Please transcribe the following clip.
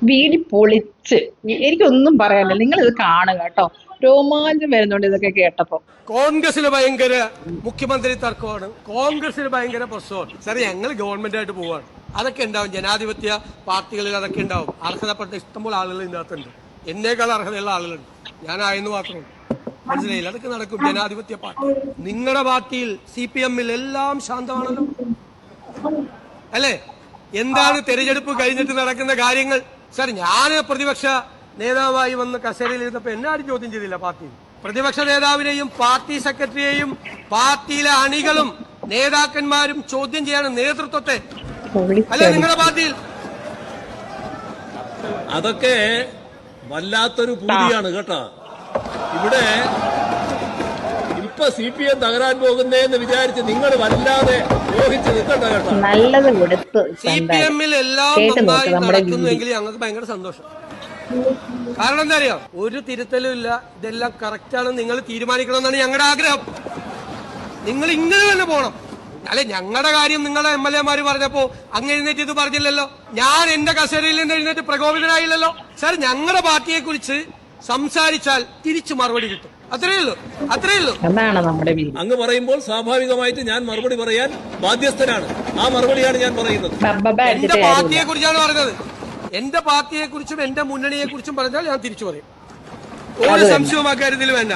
വീടി പൊളിച്ച്. എനിക്കൊന്നും പറയാനില്ല, നിങ്ങൾ ഇത് കാണുക കേട്ടോ. രോമാഞ്ചം വരുന്നുണ്ട് ഇതൊക്കെ കേട്ടപ്പോ. കോൺഗ്രസിന് ഭയങ്കര മുഖ്യമന്ത്രി തർക്കമാണ്, കോൺഗ്രസിന് ഭയങ്കര പ്രശ്നമാണ്. സാർ ഞങ്ങൾ ഗവൺമെന്റ് ആയിട്ട് പോവാണ്, അതൊക്കെ ഉണ്ടാവും. ജനാധിപത്യ പാർട്ടികളിൽ അതൊക്കെ ഉണ്ടാവും. അർഹതപ്പെട്ട ഇഷ്ടംപോലെ ആളുകൾ ഇതിനകത്തുണ്ട്, എന്നേക്കാൾ അർഹതയുള്ള ആളുകളുണ്ട്. ഞാനായെന്ന് മാത്രമേ മനസ്സിലായില്ല. അതൊക്കെ നടക്കും. ജനാധിപത്യ പാർട്ടി, നിങ്ങളുടെ പാർട്ടിയിൽ CPM-ൽ എല്ലാം ശാന്തമാണല്ലോ അല്ലേ? എന്താണ് തെരഞ്ഞെടുപ്പ് കഴിഞ്ഞിട്ട് നടക്കുന്ന കാര്യങ്ങൾ? സാർ ഞാൻ പ്രതിപക്ഷ നേതാവായി വന്ന് കസേരയിൽ ഇരുന്നപ്പോ എന്നെ ആരും ചോദ്യം ചെയ്തില്ല. പാർട്ടി പ്രതിപക്ഷ നേതാവിനെയും പാർട്ടി സെക്രട്ടറിയെയും പാർട്ടിയിലെ അണികളും നേതാക്കന്മാരും ചോദ്യം ചെയ്യാണ് നേതൃത്വത്തെ, അല്ലെ നിങ്ങളുടെ പാർട്ടിയിൽ? അതൊക്കെ വല്ലാത്തൊരു പൂതിയാണ് കേട്ടോ. ഇവിടെ ഇപ്പൊ CPM തകരാൻ പോകുന്നേന്ന് വിചാരിച്ച് നിങ്ങൾ വല്ലാതെ യോഹിച്ച് നിൽക്കണ്ട കേട്ടോ. നല്ലത് കൊടുത്തു. CPM-ൽ എല്ലാം നന്നായി നടക്കുന്നുവെങ്കിൽ ഞങ്ങൾക്ക് ഭയങ്കര സന്തോഷം. കാരണം എന്താ അറിയാം, ഒരു തിരുത്തലും ഇല്ല, ഇതെല്ലാം കറക്റ്റാണെന്ന് നിങ്ങൾ തീരുമാനിക്കണമെന്നാണ് ഞങ്ങളുടെ ആഗ്രഹം. നിങ്ങൾ ഇങ്ങനെ തന്നെ പോകണം. അല്ലെ ഞങ്ങളുടെ കാര്യം നിങ്ങളുടെ MLA-മാര് പറഞ്ഞപ്പോ അങ്ങ് എഴുന്നേറ്റ് ഇത് പറഞ്ഞില്ലല്ലോ. ഞാൻ എന്റെ കസേരയിൽ നിന്ന് എഴുന്നേറ്റ് പ്രകോപിതനായില്ലല്ലോ. സാർ ഞങ്ങളുടെ പാർട്ടിയെ കുറിച്ച് സംസാരിച്ചാൽ തിരിച്ചു മറുപടി കിട്ടും, അത്രയേ ഉള്ളൂ, അത്രയേ ഉള്ളൂ. അങ്ങ് പറയുമ്പോൾ സ്വാഭാവികമായിട്ട് ഞാൻ മറുപടി പറയാൻ ബാധ്യസ്ഥനാണ്. ആ മറുപടിയാണ് ഞാൻ പറയുന്നത്. എന്റെ പാർട്ടിയെ കുറിച്ചാണ് പറഞ്ഞത്. എന്റെ പാർട്ടിയെ കുറിച്ചും എന്റെ മുന്നണിയെ കുറിച്ചും പറഞ്ഞാൽ ഞാൻ തിരിച്ചു പറയും. ഒരു സംശയവും അക്കാര്യത്തിൽ വേണ്ട.